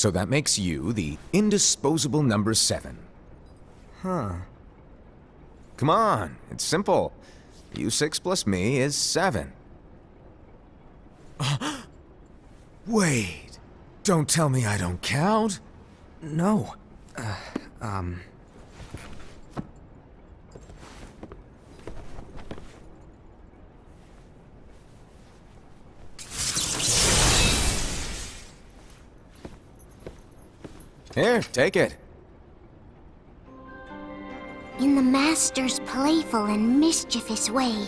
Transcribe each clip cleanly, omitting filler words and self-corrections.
So that makes you the indisposable number 7. Huh. Come on, it's simple. You 6 plus me is 7. Wait, don't tell me I don't count. No. Here, take it. In the Master's playful and mischievous way,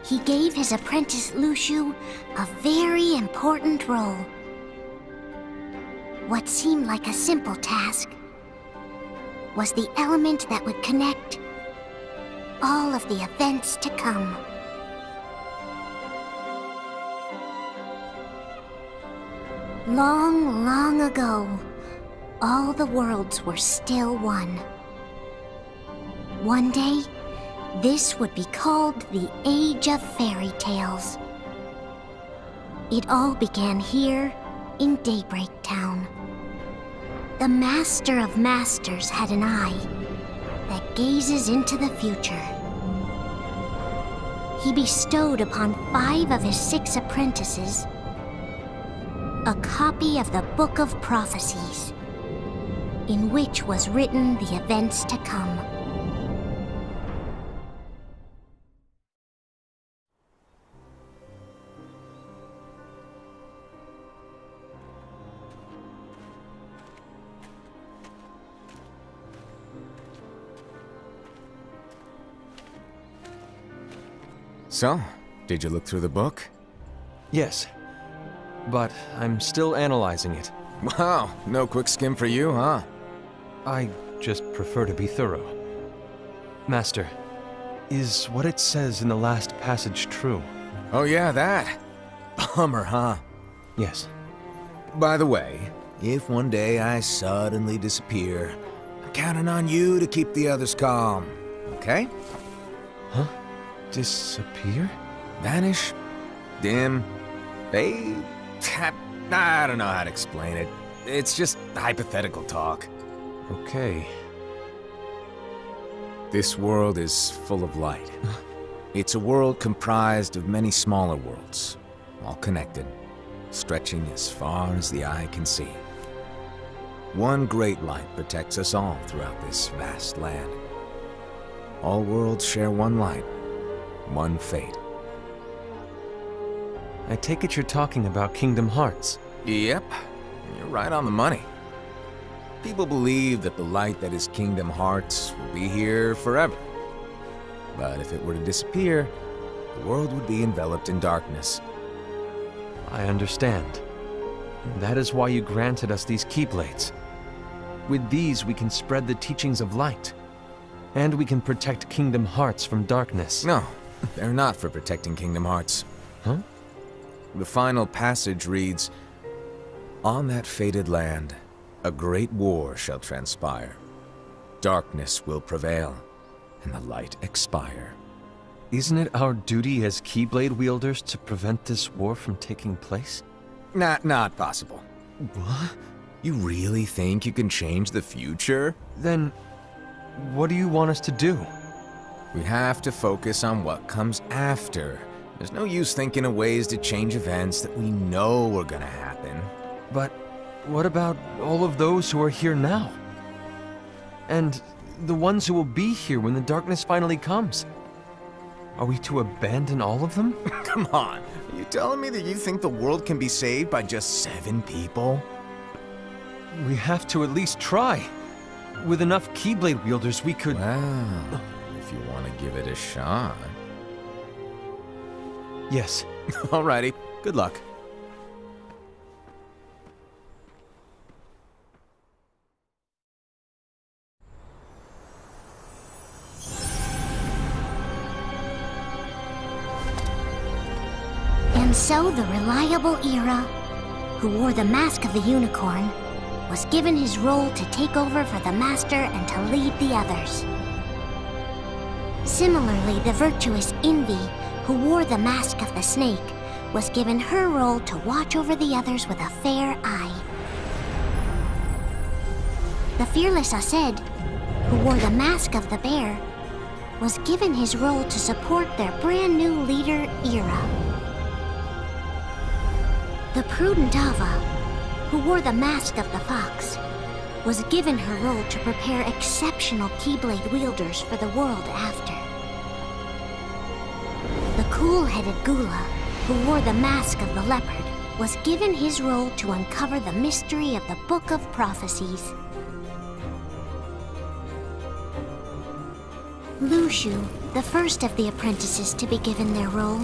he gave his apprentice Luciu a very important role. What seemed like a simple task was the element that would connect all of the events to come. Long, long ago, all the worlds were still one. One day, this would be called the Age of Fairy Tales. It all began here in Daybreak Town. The Master of Masters had an eye that gazes into the future. He bestowed upon 5 of his 6 apprentices a copy of the Book of Prophecies, in which was written the events to come. So, did you look through the book? Yes. But I'm still analyzing it. Wow, no quick skim for you, huh? I just prefer to be thorough. Master, is what it says in the last passage true? Oh yeah, that. Bummer, huh? Yes. By the way, if one day I suddenly disappear, I'm counting on you to keep the others calm, okay? Huh? Disappear? Vanish? Dim? Fade? I don't know how to explain it. It's just hypothetical talk. Okay. This world is full of light. It's a world comprised of many smaller worlds, all connected, stretching as far as the eye can see. One great light protects us all throughout this vast land. All worlds share one light, one fate. I take it you're talking about Kingdom Hearts. Yep, you're right on the money. People believe that the light that is Kingdom Hearts will be here forever. But if it were to disappear, the world would be enveloped in darkness. I understand. That is why you granted us these Keyblades. With these, we can spread the teachings of light. And we can protect Kingdom Hearts from darkness. No, they're not for protecting Kingdom Hearts. Huh? The final passage reads, "On that fated land, a great war shall transpire. Darkness will prevail, and the light expire." Isn't it our duty as Keyblade wielders to prevent this war from taking place? Not possible. What? You really think you can change the future? Then, what do you want us to do? We have to focus on what comes after. There's no use thinking of ways to change events that we know are gonna happen. But what about all of those who are here now? And the ones who will be here when the darkness finally comes? Are we to abandon all of them? Come on, are you telling me that you think the world can be saved by just 7 people? We have to at least try. With enough Keyblade wielders, we could... Well, if you want to give it a shot. Yes. Alrighty, good luck. And so the reliable Era, who wore the mask of the unicorn, was given his role to take over for the Master and to lead the others. Similarly, the virtuous Envy, who wore the mask of the snake, was given her role to watch over the others with a fair eye. The fearless Ased, who wore the mask of the bear, was given his role to support their brand new leader, Ira. The prudent Ava, who wore the mask of the fox, was given her role to prepare exceptional Keyblade wielders for the world after. The cool-headed Gula, who wore the mask of the leopard, was given his role to uncover the mystery of the Book of Prophecies. Lushu, the first of the apprentices to be given their role,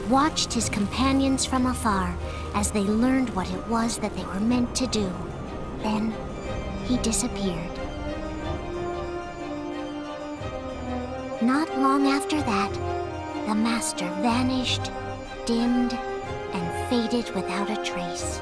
watched his companions from afar as they learned what it was that they were meant to do. Then, he disappeared. Not long after that, the master vanished, dimmed, and faded without a trace.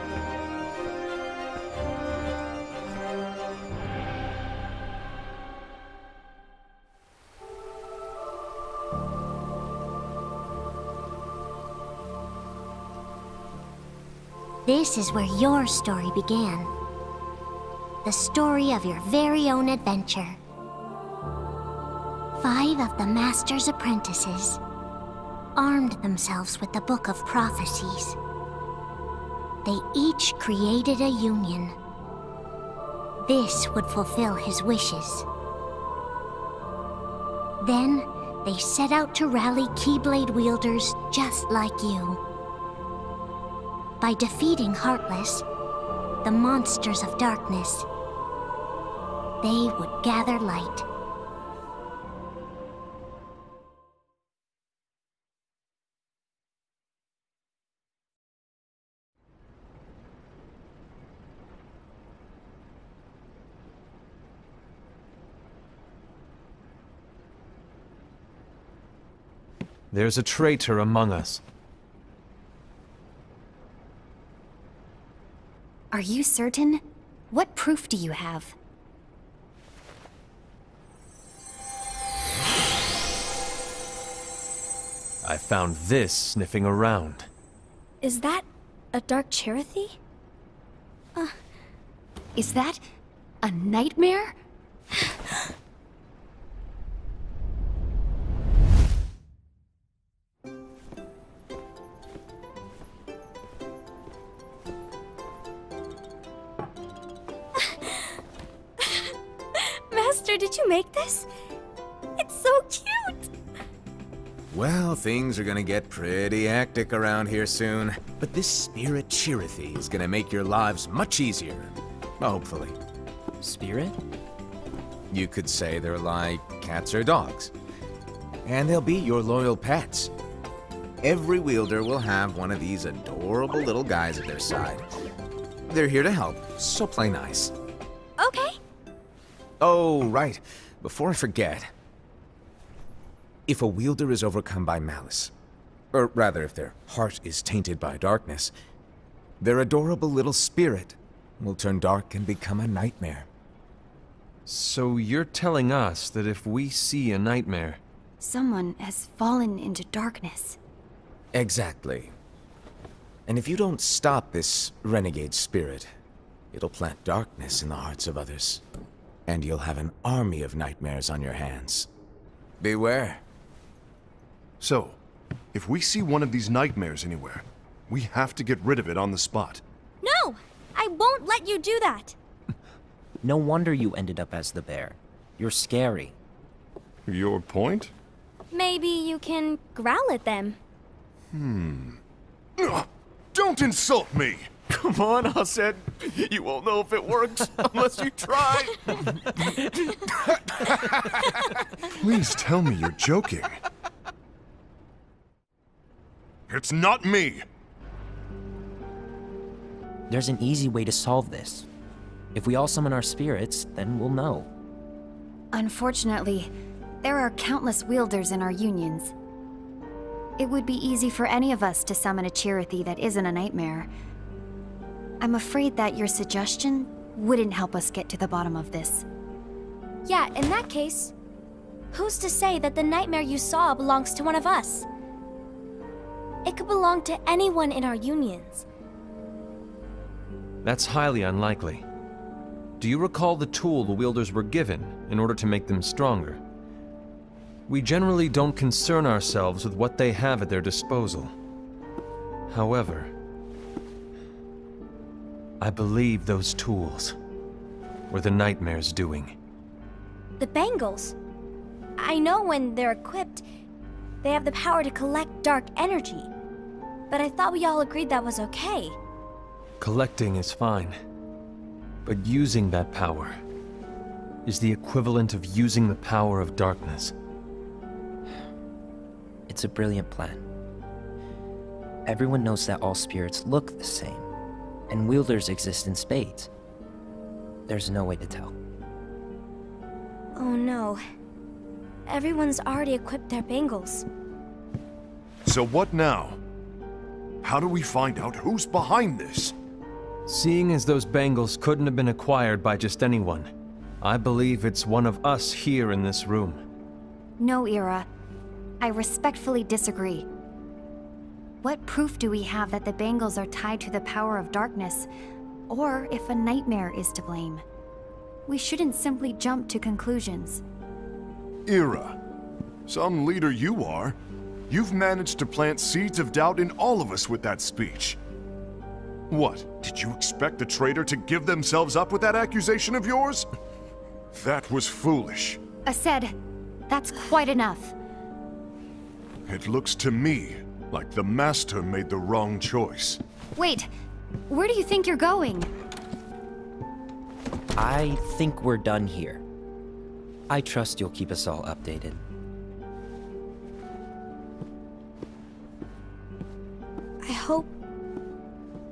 This is where your story began. The story of your very own adventure. 5 of the Master's apprentices armed themselves with the Book of Prophecies. They each created a union. This would fulfill his wishes. Then, they set out to rally Keyblade wielders just like you. By defeating Heartless, the monsters of darkness, they would gather light. There's a traitor among us. Are you certain? What proof do you have? I found this sniffing around. Is that a dark Cherothy? Is that a nightmare? Did you make this? It's so cute! Well, things are gonna get pretty hectic around here soon. But this spirit Cherothy is gonna make your lives much easier. Hopefully. Spirit? You could say they're like cats or dogs. And they'll be your loyal pets. Every wielder will have one of these adorable little guys at their side. They're here to help, so play nice. Okay. Oh, right. Before I forget. If a wielder is overcome by malice, or rather if their heart is tainted by darkness, their adorable little spirit will turn dark and become a nightmare. So you're telling us that if we see a nightmare... Someone has fallen into darkness. Exactly. And if you don't stop this renegade spirit, it'll plant darkness in the hearts of others. And you'll have an army of nightmares on your hands. Beware. So, if we see one of these nightmares anywhere, we have to get rid of it on the spot. No! I won't let you do that! No wonder you ended up as the bear. You're scary. Your point? Maybe you can growl at them. Don't insult me! Come on, Ased. You won't know if it works unless you try. Please tell me you're joking. It's not me! There's an easy way to solve this. If we all summon our spirits, then we'll know. Unfortunately, there are countless wielders in our unions. It would be easy for any of us to summon a Cherothy that isn't a nightmare. I'm afraid that your suggestion wouldn't help us get to the bottom of this. Yeah, in that case, who's to say that the nightmare you saw belongs to one of us? It could belong to anyone in our unions. That's highly unlikely. do you recall the tool the wielders were given in order to make them stronger? We generally don't concern ourselves with what they have at their disposal. However, I believe those tools were the Nightmare's doing. The bangles. I know when they're equipped, they have the power to collect dark energy. But I thought we all agreed that was okay. Collecting is fine, but using that power is the equivalent of using the power of darkness. It's a brilliant plan. Everyone knows that all spirits look the same, and wielders exist in spades. There's no way to tell. Oh no. Everyone's already equipped their bangles. So what now? How do we find out who's behind this? Seeing as those bangles couldn't have been acquired by just anyone, I believe it's one of us here in this room. No, Ira. I respectfully disagree. What proof do we have that the bangles are tied to the power of darkness, or if a nightmare is to blame? We shouldn't simply jump to conclusions. Ira, some leader you are. You've managed to plant seeds of doubt in all of us with that speech. What, did you expect the traitor to give themselves up with that accusation of yours? That was foolish. Ased, that's quite enough. It looks to me like the Master made the wrong choice. Wait, where do you think you're going? I think we're done here. I trust you'll keep us all updated.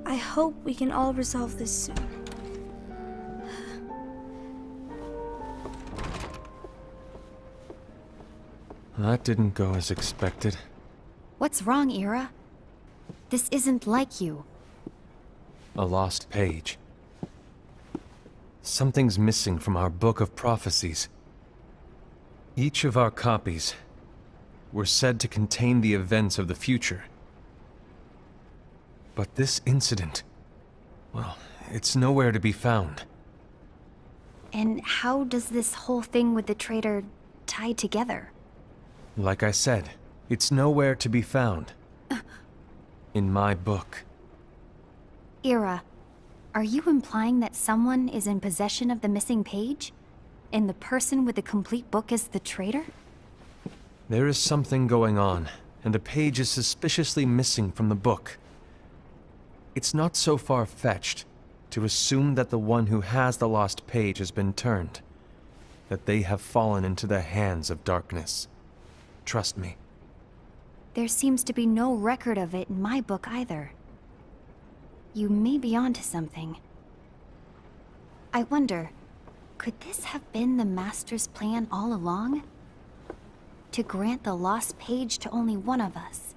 I hope we can all resolve this soon. That didn't go as expected. What's wrong, Ira? This isn't like you. A lost page. Something's missing from our book of prophecies. Each of our copies were said to contain the events of the future. But this incident, well, it's nowhere to be found. And how does this whole thing with the traitor tie together? Like I said, it's nowhere to be found. In my book. Ira, are you implying that someone is in possession of the missing page? And the person with the complete book is the traitor? There is something going on, and the page is suspiciously missing from the book. It's not so far-fetched to assume that the one who has the lost page has been turned, that they have fallen into the hands of darkness. Trust me. There seems to be no record of it in my book either. You may be onto something. I wonder, could this have been the Master's plan all along? To grant the lost page to only one of us?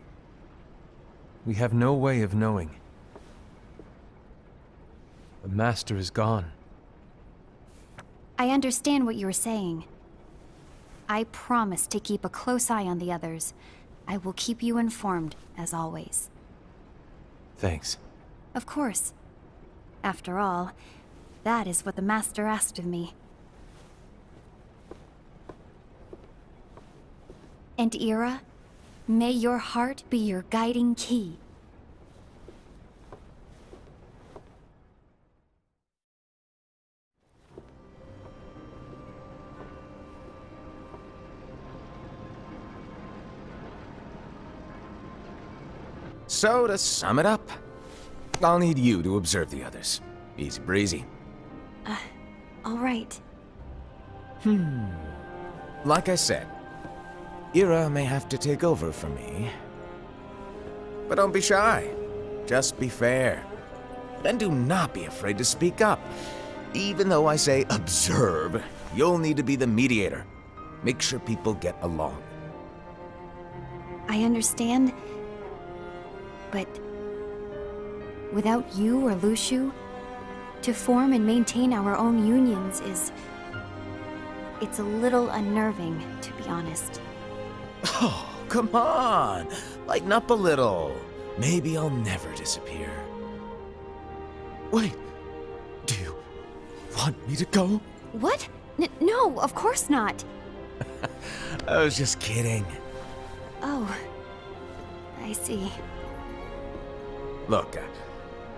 We have no way of knowing. The Master is gone. I understand what you're saying. I promise to keep a close eye on the others. I will keep you informed, as always. Thanks. Of course. After all, that is what the Master asked of me. And Ira, may your heart be your guiding key. So, to sum it up, I'll need you to observe the others. Easy breezy. All right. Like I said, Ira may have to take over for me. But don't be shy. Just be fair. And do not be afraid to speak up. Even though I say observe, you'll need to be the mediator. Make sure people get along. I understand. But without you or Luciu, to form and maintain our own unions it's a little unnerving, to be honest. Oh, come on! Lighten up a little. Maybe I'll never disappear. Wait, do you want me to go? What? No, of course not. I was just kidding. Oh, I see. Look,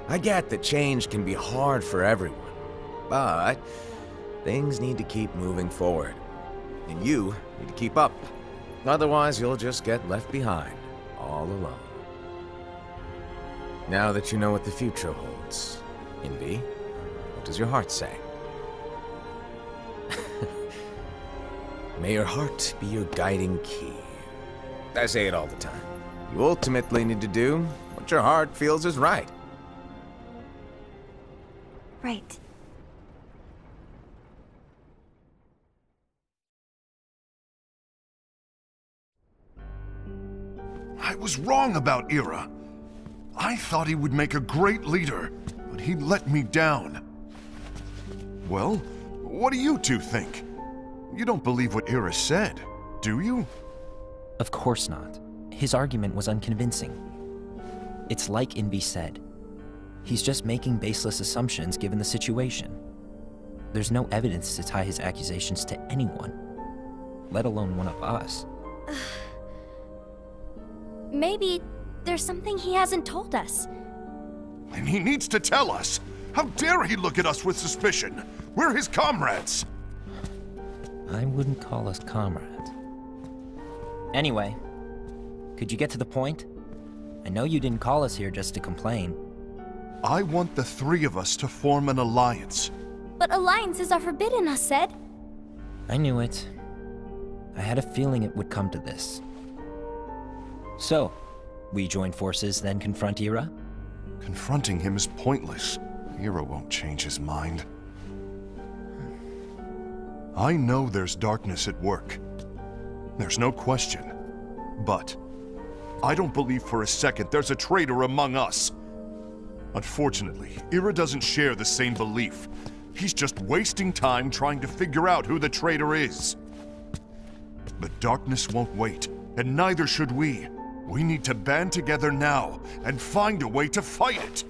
I get that change can be hard for everyone, but things need to keep moving forward. And you need to keep up. Otherwise, you'll just get left behind, all alone. Now that you know what the future holds, Envy, what does your heart say? May your heart be your guiding key. I say it all the time. You ultimately need to do what your heart feels is right. Right. I was wrong about Ira. I thought he would make a great leader, but he let me down. Well, what do you two think? You don't believe what Ira said, do you? Of course not. His argument was unconvincing. It's like Envy said. He's just making baseless assumptions given the situation. There's no evidence to tie his accusations to anyone, let alone one of us. Maybe there's something he hasn't told us. And he needs to tell us. How dare he look at us with suspicion? We're his comrades. I wouldn't call us comrades. Anyway, could you get to the point? I know you didn't call us here just to complain. I want the three of us to form an alliance. But alliances are forbidden, us said. I knew it. I had a feeling it would come to this. So, we join forces, then confront Ira? Confronting him is pointless. Ira won't change his mind. I know there's darkness at work. There's no question. But I don't believe for a second there's a traitor among us. Unfortunately, Ira doesn't share the same belief. He's just wasting time trying to figure out who the traitor is. But darkness won't wait, and neither should we. We need to band together now and find a way to fight it.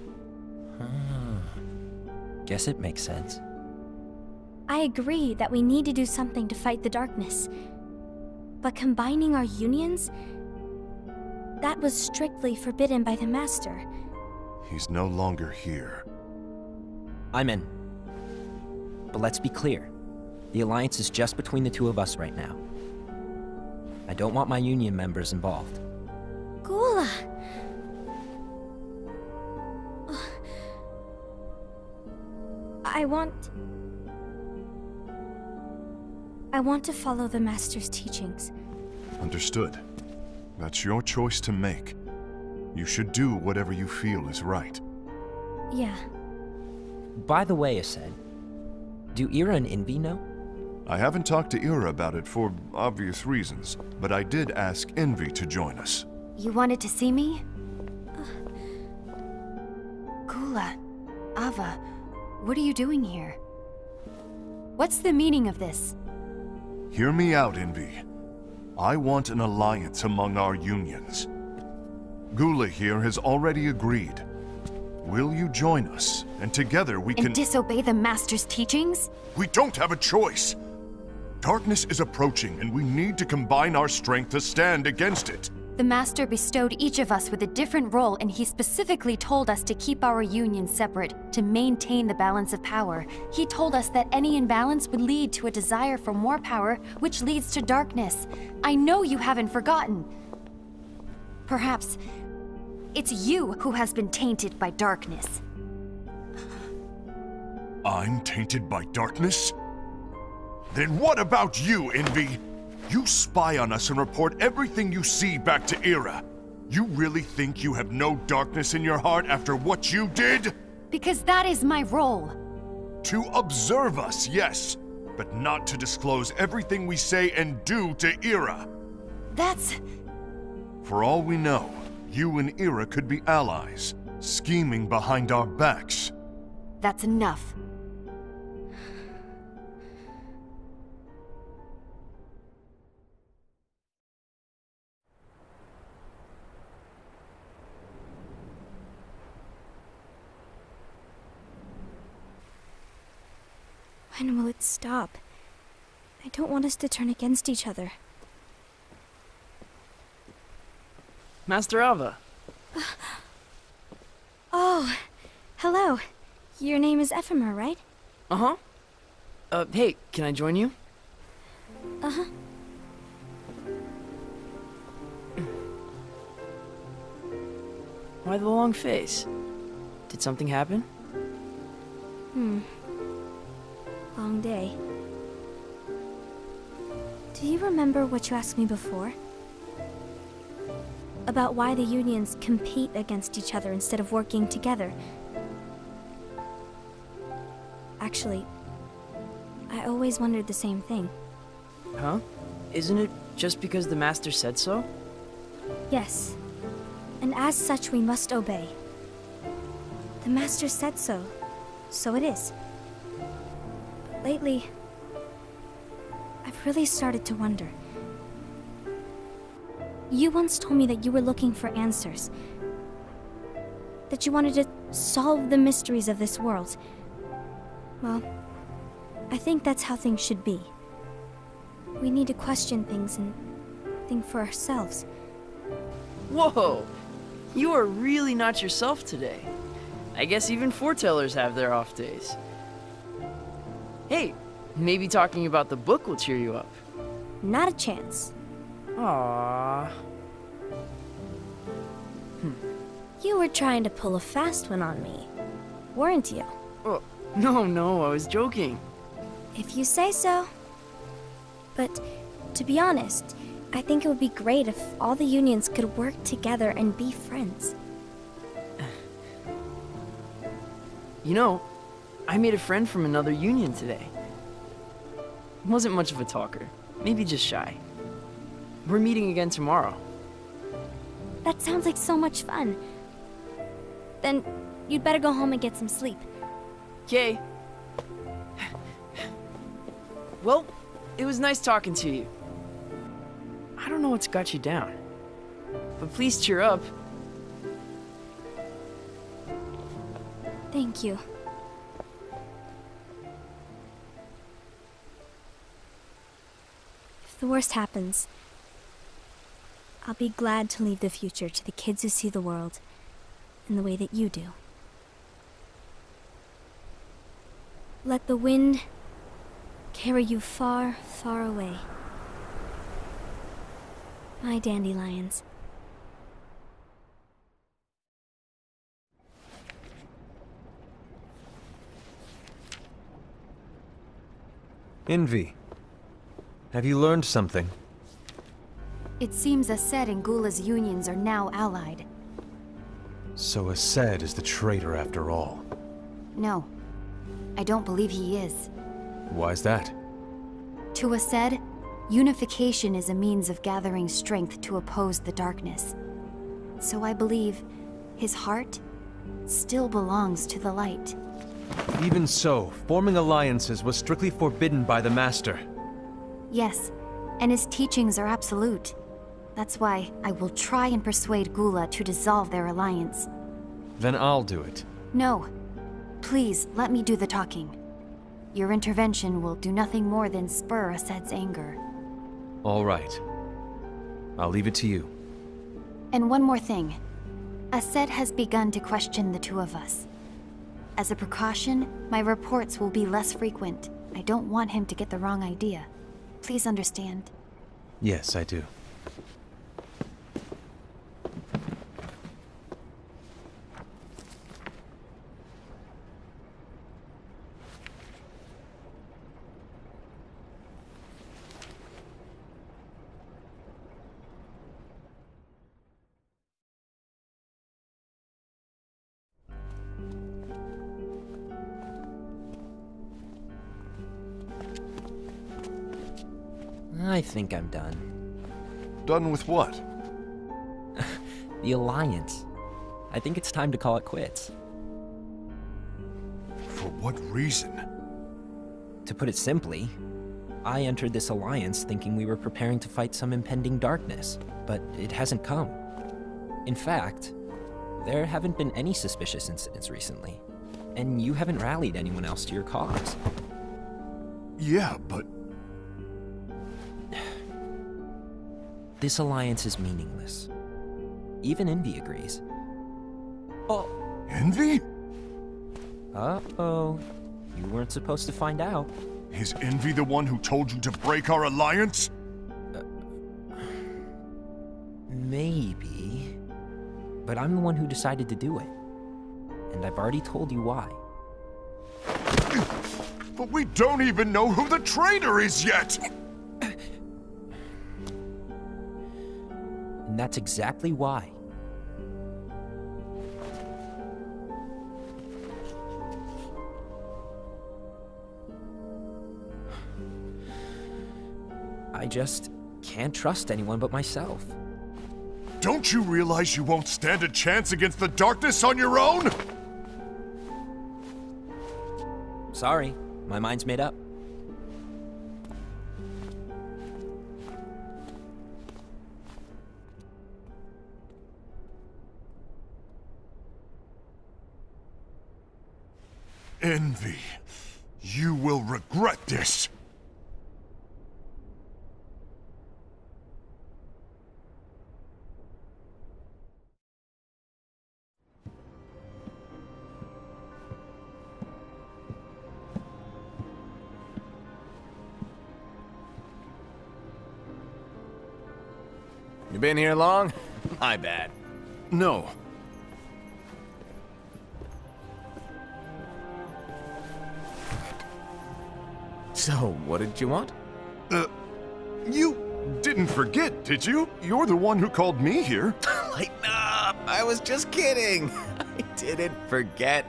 Guess it makes sense. I agree that we need to do something to fight the darkness. But combining our unions? That was strictly forbidden by the Master. He's no longer here. I'm in. But let's be clear. The alliance is just between the two of us right now. I don't want my union members involved. Gula! I want to follow the Master's teachings. Understood. That's your choice to make. You should do whatever you feel is right. Yeah. By the way, Ased, do Ira and Envy know? I haven't talked to Ira about it for obvious reasons, but I did ask Envy to join us. You wanted to see me? Gula, Ava, what are you doing here? What's the meaning of this? Hear me out, Envy. I want an alliance among our unions. Gula here has already agreed. Will you join us? And together we can— And disobey the Master's teachings? We don't have a choice! Darkness is approaching, and we need to combine our strength to stand against it. The Master bestowed each of us with a different role, and he specifically told us to keep our union separate, to maintain the balance of power. He told us that any imbalance would lead to a desire for more power, which leads to darkness. I know you haven't forgotten. Perhaps it's you who has been tainted by darkness. I'm tainted by darkness? Then what about you, Envy? You spy on us and report everything you see back to Ira. You really think you have no darkness in your heart after what you did? Because that is my role. To observe us, yes, but not to disclose everything we say and do to Ira. That's... For all we know, you and Ira could be allies, scheming behind our backs. That's enough. When will it stop? I don't want us to turn against each other. Master Ava. Oh, hello. Your name is Ephemer, right? Uh-huh. Hey, can I join you? Uh-huh. Why the long face? Did something happen? Long day. Do you remember what you asked me before? About why the unions compete against each other instead of working together. Actually, I always wondered the same thing. Huh? Isn't it just because the Master said so? Yes. And as such, we must obey. The Master said so, so it is. But lately, I've really started to wonder. You once told me that you were looking for answers. That you wanted to solve the mysteries of this world. Well, I think that's how things should be. We need to question things and think for ourselves. Whoa! You are really not yourself today. I guess even foretellers have their off days. Hey, maybe talking about the book will cheer you up. Not a chance. Aww. You were trying to pull a fast one on me, weren't you? Oh, no, I was joking. If you say so. But, to be honest, I think it would be great if all the unions could work together and be friends. You know, I made a friend from another union today. Wasn't much of a talker, maybe just shy. We're meeting again tomorrow. That sounds like so much fun. Then, you'd better go home and get some sleep. Okay. Well, it was nice talking to you. I don't know what's got you down, but please cheer up. Thank you. If the worst happens, I'll be glad to leave the future to the kids who see the world in the way that you do. Let the wind carry you far, far away. My dandelions. Envy. Have you learned something? It seems Ased and Gula's unions are now allied. So Ased is the traitor after all. No, I don't believe he is. Why's that? To Ased, unification is a means of gathering strength to oppose the darkness. So I believe his heart still belongs to the light. Even so, forming alliances was strictly forbidden by the Master. Yes, and his teachings are absolute. That's why I will try and persuade Gula to dissolve their alliance. Then I'll do it. No. Please, let me do the talking. Your intervention will do nothing more than spur Ased's anger. All right. I'll leave it to you. And one more thing. Ased has begun to question the two of us. As a precaution, my reports will be less frequent. I don't want him to get the wrong idea. Please understand. Yes, I do. I think I'm done. Done with what? The Alliance. I think it's time to call it quits. For what reason? To put it simply, I entered this alliance thinking we were preparing to fight some impending darkness, but it hasn't come. In fact, there haven't been any suspicious incidents recently, and you haven't rallied anyone else to your cause. Yeah, but... This alliance is meaningless. Even Envy agrees. Oh. Envy? Uh-oh. You weren't supposed to find out. Is Envy the one who told you to break our alliance? Maybe. But I'm the one who decided to do it. And I've already told you why. But we don't even know who the traitor is yet! And that's exactly why. I just can't trust anyone but myself. Don't you realize you won't stand a chance against the darkness on your own? Sorry, my mind's made up. Envy, you will regret this. You been here long? My bad. No. So, what did you want? You didn't forget, did you? You're the one who called me here. Lighten up! I was just kidding. I didn't forget.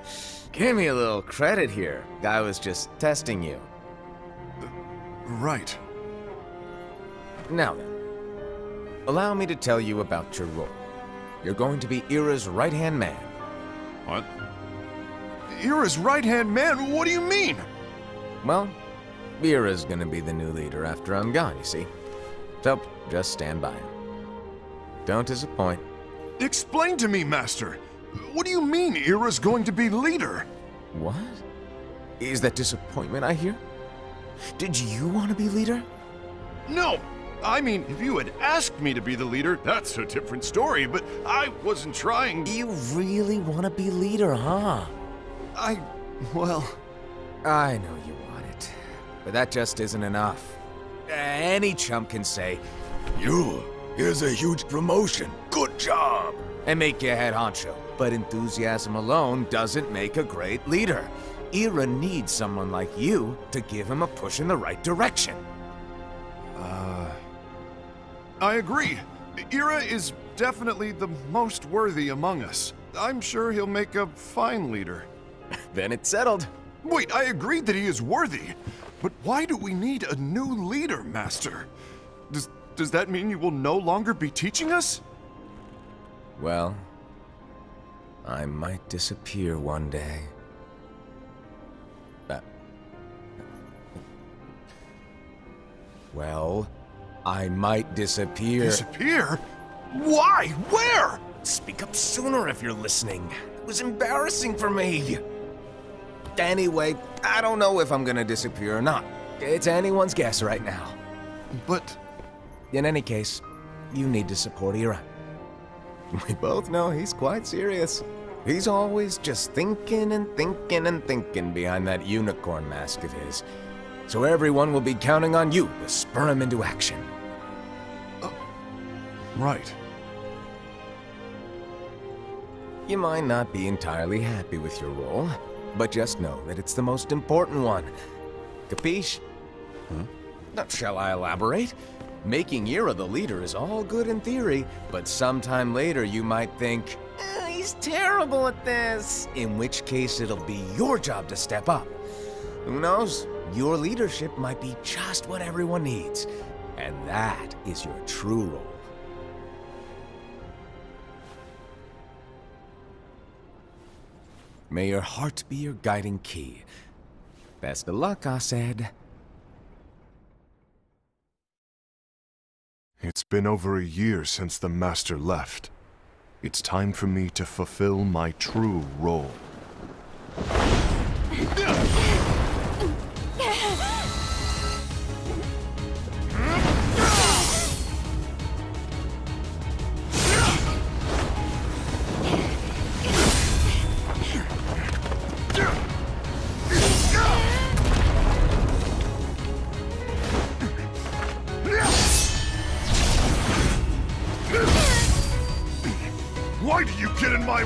Give me a little credit here. I was just testing you. Right. Now then, allow me to tell you about your role. You're going to be Ira's right-hand man. What? Ira's right-hand man? What do you mean? Well, Ira's gonna be the new leader after I'm gone, you see. So, just stand by him. Don't disappoint. Explain to me, Master. What do you mean Ira's going to be leader? What? Is that disappointment I hear? Did you want to be leader? No! I mean, if you had asked me to be the leader, that's a different story, but I wasn't trying... You really want to be leader, huh? Well... I know you want it, but that just isn't enough. Any chump can say, here's a huge promotion, good job, and make you head honcho. But enthusiasm alone doesn't make a great leader. Ira needs someone like you to give him a push in the right direction. I agree. Ira is definitely the most worthy among us. I'm sure he'll make a fine leader. Then it's settled. Wait, I agreed that he is worthy. But why do we need a new leader, Master? Does that mean you will no longer be teaching us? Well, I might disappear one day. Well, I might disappear. Disappear? Why? Where? Speak up sooner if you're listening. It was embarrassing for me. Anyway, I don't know if I'm gonna disappear or not. It's anyone's guess right now. But... In any case, you need to support Ira. We both know he's quite serious. He's always just thinking and thinking and thinking behind that unicorn mask of his. So everyone will be counting on you to spur him into action. Right. You might not be entirely happy with your role, but just know that it's the most important one. Capiche? Shall I elaborate? Making Ira the leader is all good in theory, but sometime later you might think, he's terrible at this. In which case it'll be your job to step up. Who knows? Your leadership might be just what everyone needs. And that is your true role. May your heart be your guiding key. Best of luck, I said. It's been over a year since the Master left. It's time for me to fulfill my true role.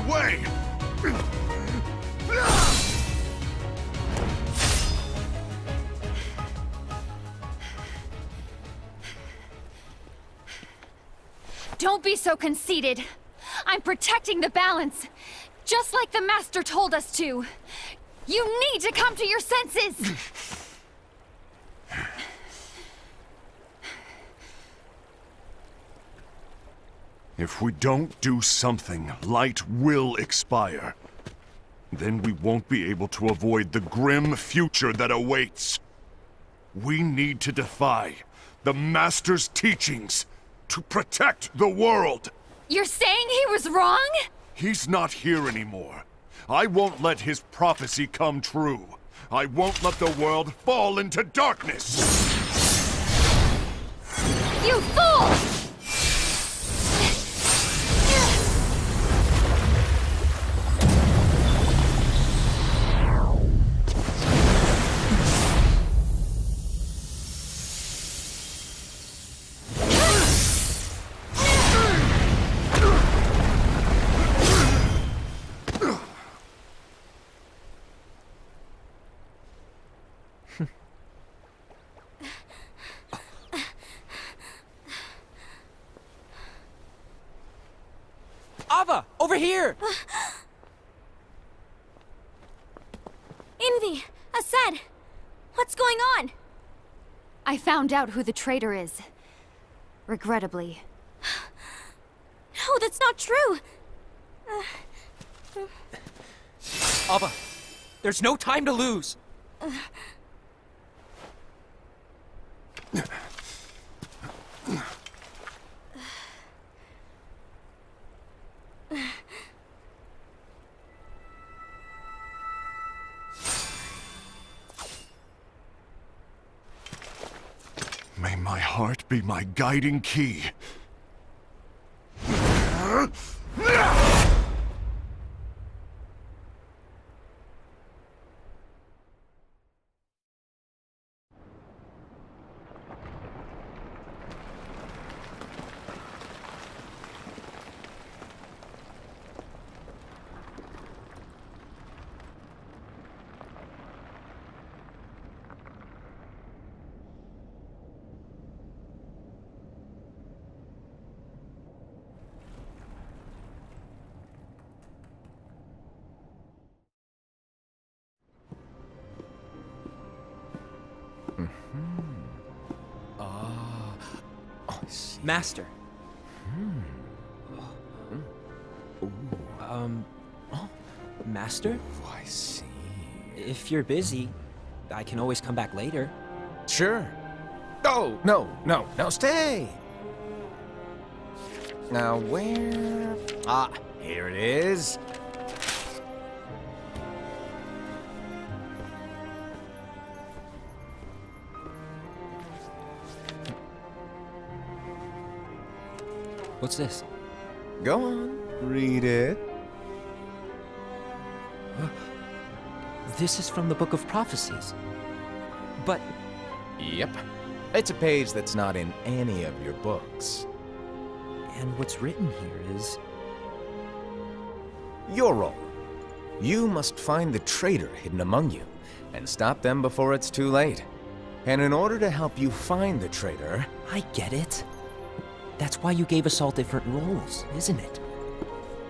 way! Don't be so conceited. I'm protecting the balance, just like the Master told us to. You need to come to your senses! If we don't do something, light will expire. Then we won't be able to avoid the grim future that awaits. We need to defy the Master's teachings to protect the world. You're saying he was wrong? He's not here anymore. I won't let his prophecy come true. I won't let the world fall into darkness. You fool! Ava, over here! Envy! Asad! What's going on? I found out who the traitor is. Regrettably. No, that's not true! Ava, there's no time to lose! May my heart be my guiding key. Master. Master? Oh, I see. If you're busy, I can always come back later. Sure. Oh, no, stay! Now where... Ah, here it is. What's this? Go on, read it. This is from the Book of Prophecies. But... Yep. It's a page that's not in any of your books. And what's written here is... Your role. You must find the traitor hidden among you, and stop them before it's too late. And in order to help you find the traitor... I get it. That's why you gave us all different roles, isn't it?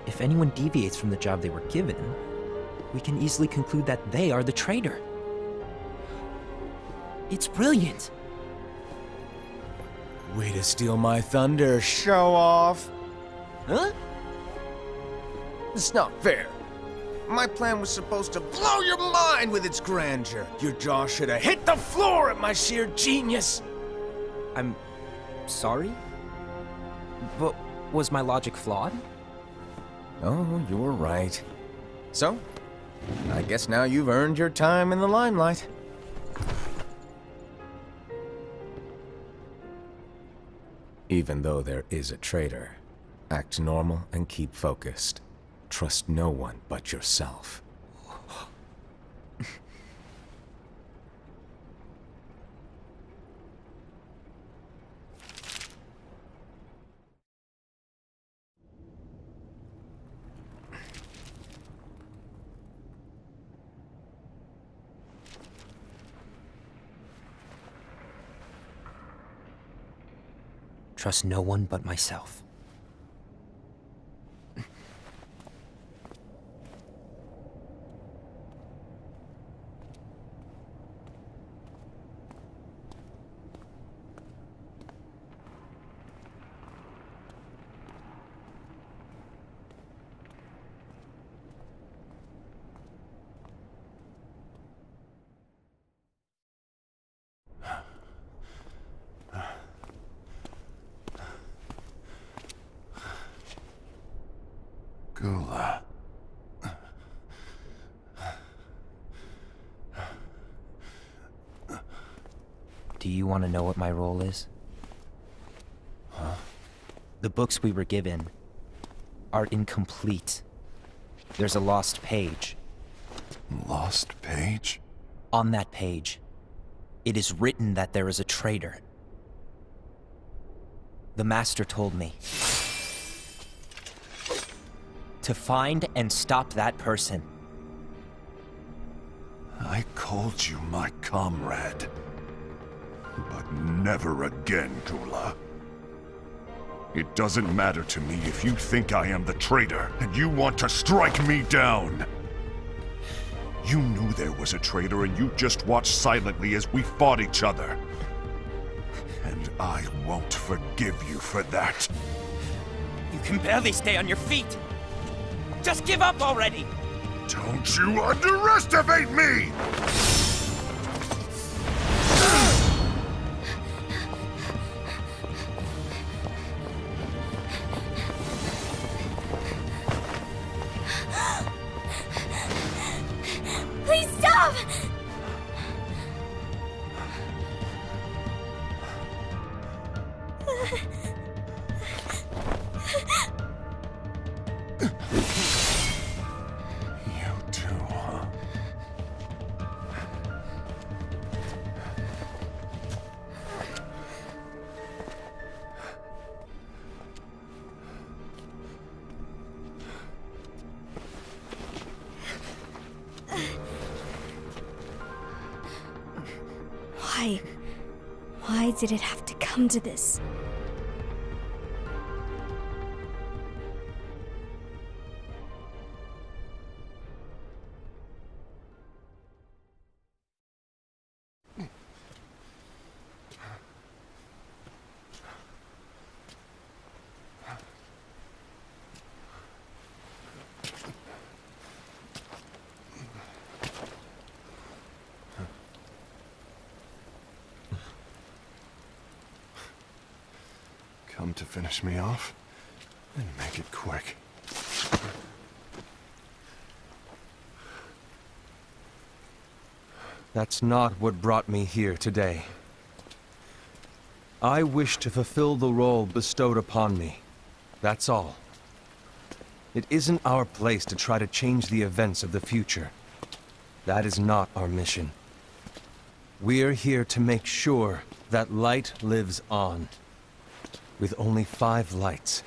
If anyone deviates from the job they were given, we can easily conclude that they are the traitor. It's brilliant! Way to steal my thunder, show off! Huh? It's not fair. My plan was supposed to blow your mind with its grandeur. Your jaw should have hit the floor at my sheer genius! I'm... sorry? But was my logic flawed? Oh, you were right. So, I guess now you've earned your time in the limelight. Even though there is a traitor, act normal and keep focused. Trust no one but yourself. Trust no one but myself. Gula. Do you want to know what my role is? Huh? The books we were given are incomplete. There's a lost page. Lost page? On that page, it is written that there is a traitor. The Master told me to find and stop that person. I called you my comrade. But never again, Gula. It doesn't matter to me if you think I am the traitor, and you want to strike me down. You knew there was a traitor, and you just watched silently as we fought each other. And I won't forgive you for that. You can barely stay on your feet. Just give up already! Don't you underestimate me! Please stop! You too, huh? Why did it have to come to this? Come to finish me off, and make it quick. That's not what brought me here today. I wish to fulfill the role bestowed upon me. That's all. It isn't our place to try to change the events of the future. That is not our mission. We're here to make sure that light lives on. With only 5 lights,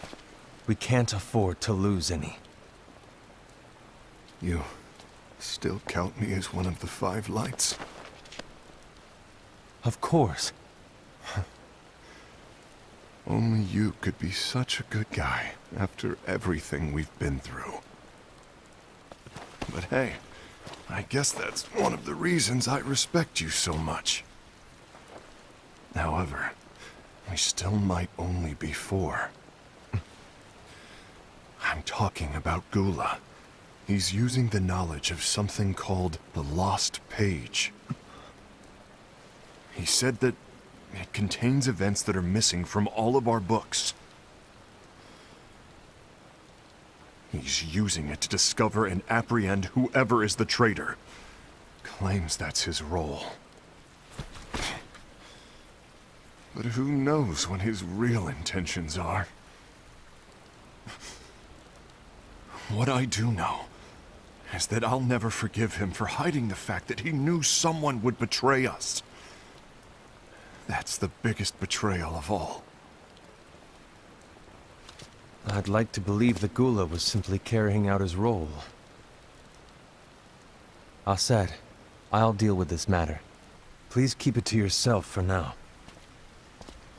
we can't afford to lose any. You still count me as one of the 5 lights? Of course. Only you could be such a good guy after everything we've been through. But hey, I guess that's one of the reasons I respect you so much. However, we still might only be 4. I'm talking about Gula. He's using the knowledge of something called the Lost Page. He said that it contains events that are missing from all of our books. He's using it to discover and apprehend whoever is the traitor. Claims that's his role. But who knows what his real intentions are? What I do know is that I'll never forgive him for hiding the fact that he knew someone would betray us. That's the biggest betrayal of all. I'd like to believe that Gula was simply carrying out his role. Aset, I'll deal with this matter. Please keep it to yourself for now.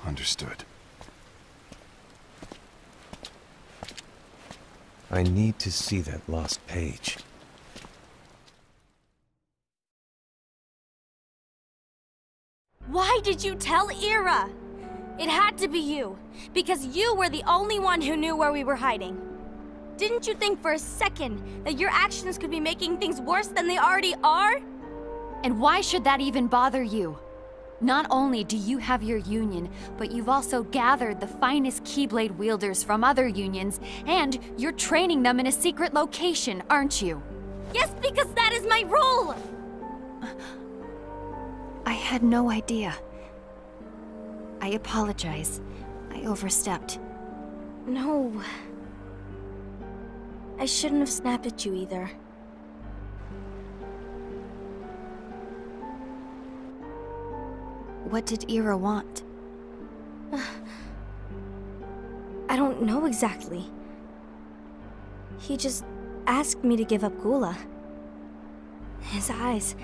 Understood. I need to see that lost page. Why did you tell Ira? It had to be you, because you were the only one who knew where we were hiding. Didn't you think for a second that your actions could be making things worse than they already are? And why should that even bother you? Not only do you have your union, but you've also gathered the finest Keyblade wielders from other unions, and you're training them in a secret location, aren't you? Yes, because that is my role! I had no idea. I apologize. I overstepped. No. I shouldn't have snapped at you either. What did Ira want? I don't know exactly. He just asked me to give up Gula. His eyes...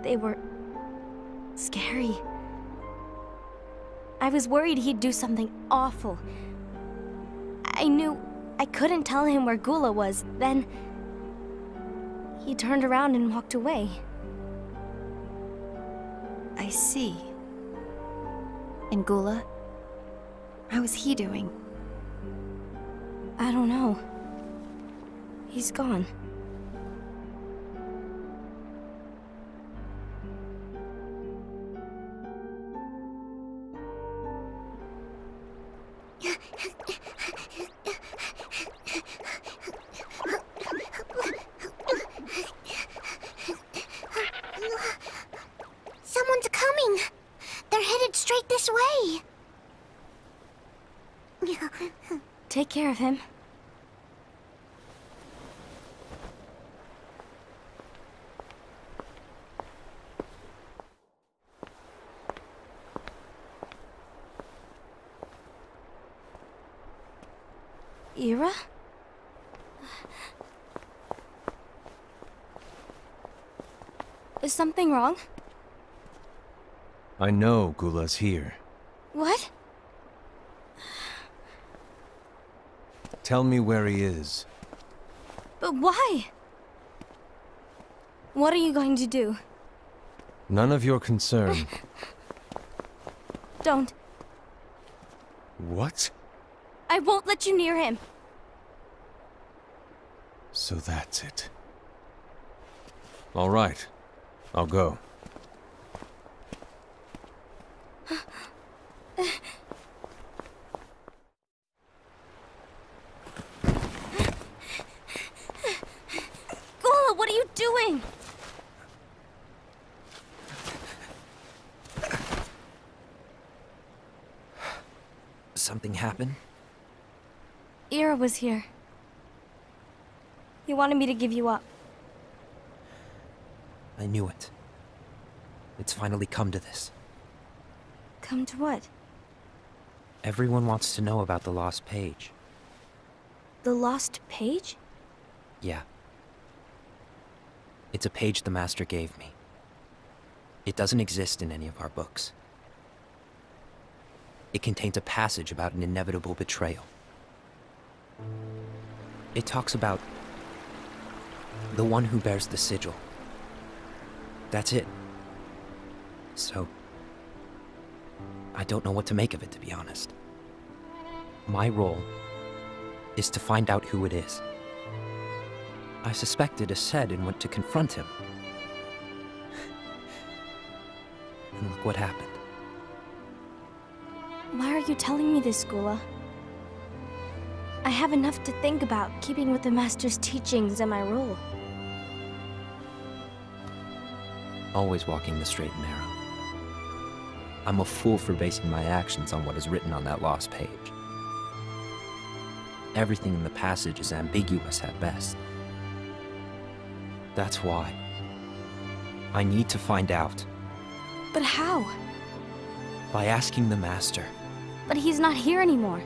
they were... scary. I was worried he'd do something awful. I knew I couldn't tell him where Gula was. Then... he turned around and walked away. I see. And Gula? How is he doing? I don't know. He's gone. Someone's coming. They're headed straight this way. Take care of him. Ira? Is something wrong? I know Gula's here. What? Tell me where he is. But why? What are you going to do? None of your concern. Don't. What? I won't let you near him. So that's it. All right. I'll go. Gula, what are you doing? Something happened? Ira was here. He wanted me to give you up. I knew it. It's finally come to this. Come to what? Everyone wants to know about the lost page. The lost page? Yeah. It's a page the Master gave me. It doesn't exist in any of our books. It contains a passage about an inevitable betrayal. It talks about the one who bears the sigil. That's it. So, I don't know what to make of it, to be honest. My role is to find out who it is. I suspected a Sed and went to confront him. And look what happened. Why are you telling me this, Gula? I have enough to think about, keeping with the Master's teachings and my role. Always walking the straight and narrow. I'm a fool for basing my actions on what is written on that lost page. Everything in the passage is ambiguous at best. That's why. I need to find out. But how? By asking the Master. But he's not here anymore.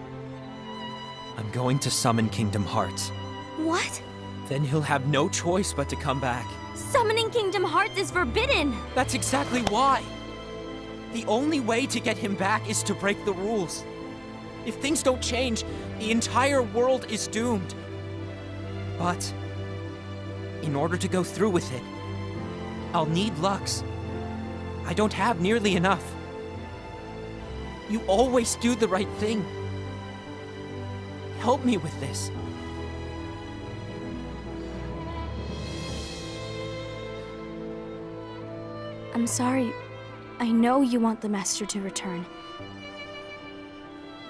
I'm going to summon Kingdom Hearts. What? Then he'll have no choice but to come back. Summoning Kingdom Hearts is forbidden! That's exactly why! The only way to get him back is to break the rules. If things don't change, the entire world is doomed. But in order to go through with it, I'll need Lux. I don't have nearly enough. You always do the right thing. Help me with this. I'm sorry. I know you want the Master to return.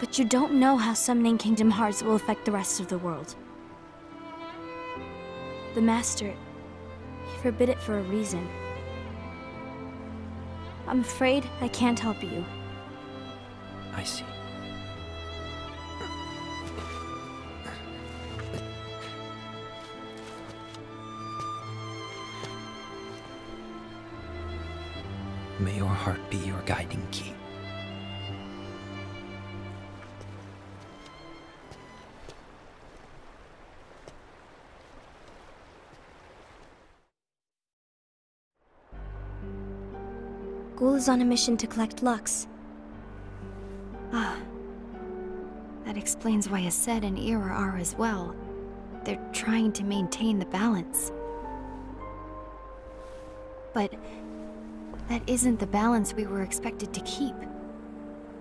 But you don't know how summoning Kingdom Hearts will affect the rest of the world. The Master, he forbid it for a reason. I'm afraid I can't help you. I see. May your heart be your guiding key. Ghoul is on a mission to collect Lux. Ah. That explains why Esed and Ira are as well. They're trying to maintain the balance. But that isn't the balance we were expected to keep.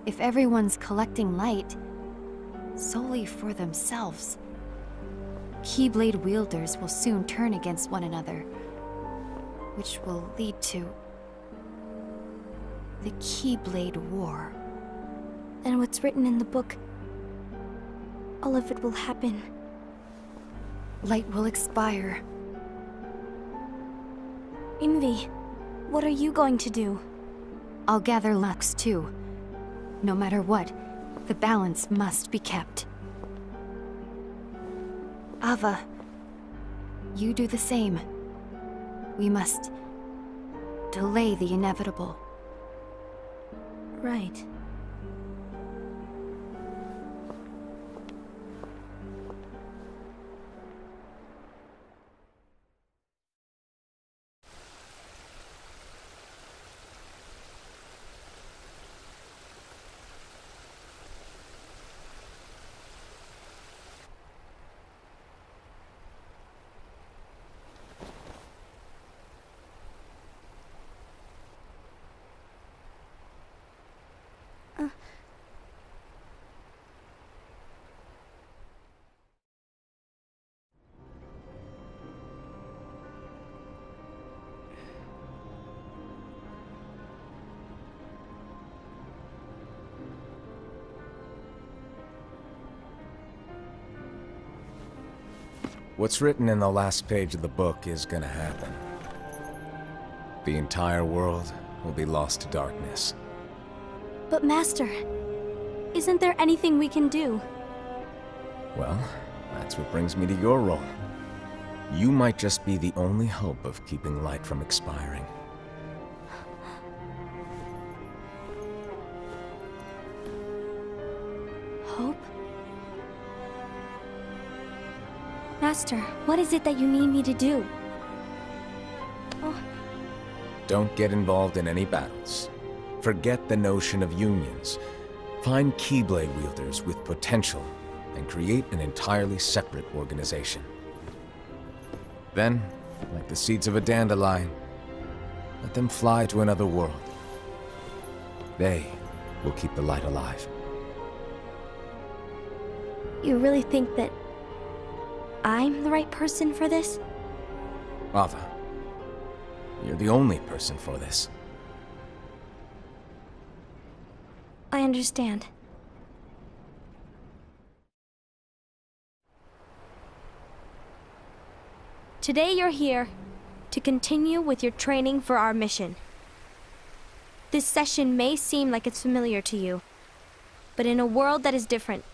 If everyone's collecting light solely for themselves, Keyblade wielders will soon turn against one another, which will lead to the Keyblade War. And what's written in the book, all of it will happen. Light will expire. Envy, what are you going to do? I'll gather Lux too. No matter what, the balance must be kept. Ava, you do the same. We must delay the inevitable. Right. What's written in the last page of the book is gonna happen. The entire world will be lost to darkness. But Master, isn't there anything we can do? Well, that's what brings me to your role. You might just be the only hope of keeping light from expiring. Hope? Master, what is it that you need me to do? Oh. Don't get involved in any battles. Forget the notion of unions. Find Keyblade wielders with potential and create an entirely separate organization. Then, like the seeds of a dandelion, let them fly to another world. They will keep the light alive. You really think that I'm the right person for this? Ava, you're the only person for this. I understand. Today you're here to continue with your training for our mission. This session may seem like it's familiar to you, but in a world that is different,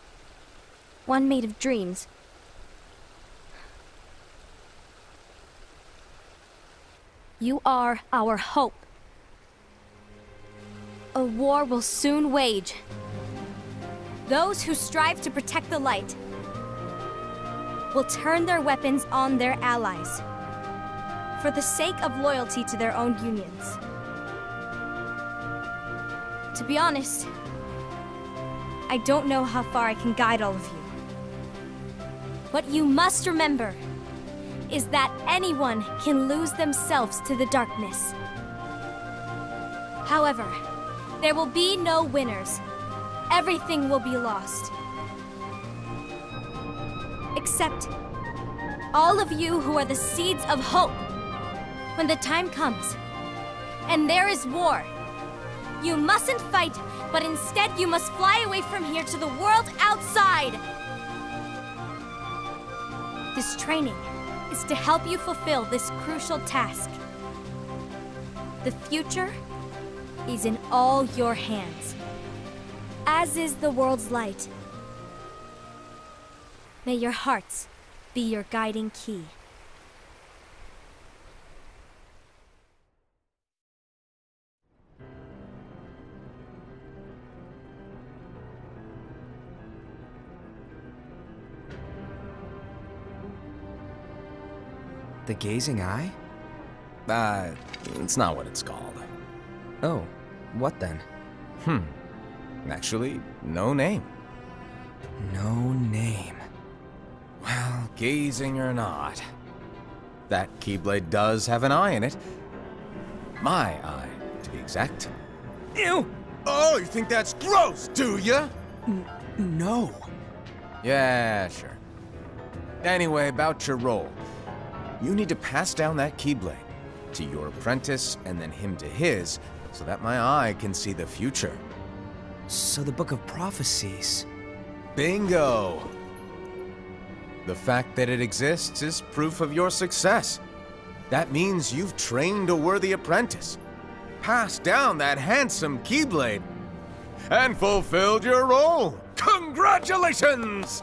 one made of dreams, you are our hope. A war will soon wage. Those who strive to protect the light will turn their weapons on their allies for the sake of loyalty to their own unions. To be honest, I don't know how far I can guide all of you. But you must remember is that anyone can lose themselves to the darkness. However, there will be no winners. Everything will be lost. Except all of you who are the seeds of hope. When the time comes, and there is war, you mustn't fight, but instead you must fly away from here to the world outside. This training is to help you fulfill this crucial task. The future is in all your hands, as is the world's light. May your hearts be your guiding key. The gazing eye? It's not what it's called. Oh, what then? Actually, no name. No name. Well, gazing or not, that Keyblade does have an eye in it. My eye, to be exact. Ew! Oh, you think that's gross, do ya? No. Yeah, sure. Anyway, about your role. You need to pass down that Keyblade to your apprentice and then him to his, so that my eye can see the future. So the Book of Prophecies... Bingo! The fact that it exists is proof of your success. That means you've trained a worthy apprentice, passed down that handsome Keyblade, and fulfilled your role. Congratulations!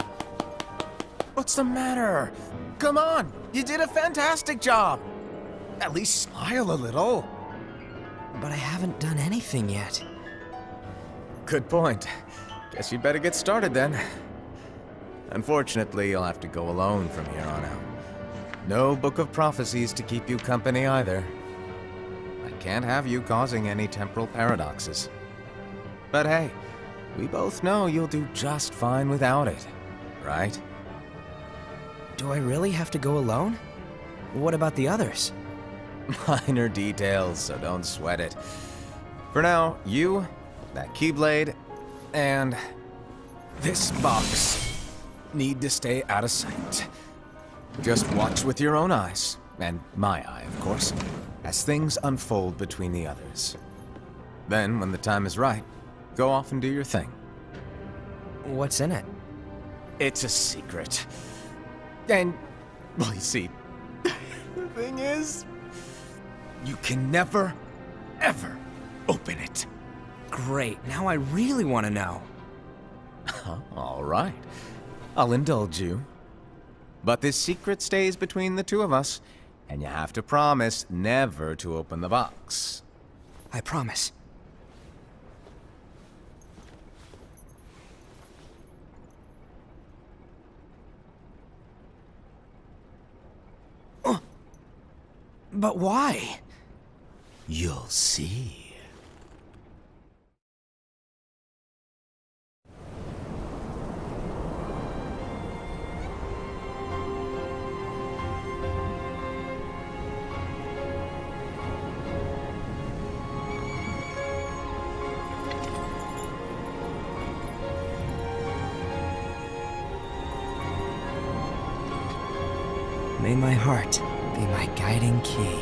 What's the matter? Come on, you did a fantastic job. At least smile a little. But I haven't done anything yet. Good point. Guess you'd better get started then. Unfortunately, you'll have to go alone from here on out. No Book of Prophecies to keep you company either. I can't have you causing any temporal paradoxes. But hey, we both know you'll do just fine without it, right? Do I really have to go alone? What about the others? Minor details, so don't sweat it. For now, you, that Keyblade, and this box need to stay out of sight. Just watch with your own eyes, and my eye, of course, as things unfold between the others. Then, when the time is right, go off and do your thing. What's in it? It's a secret. And, well, you see, the thing is, you can never, ever open it. Great, now I really want to know. All right, I'll indulge you. But this secret stays between the two of us, and you have to promise never to open the box. I promise. But why? You'll see. May my heart be my guiding key.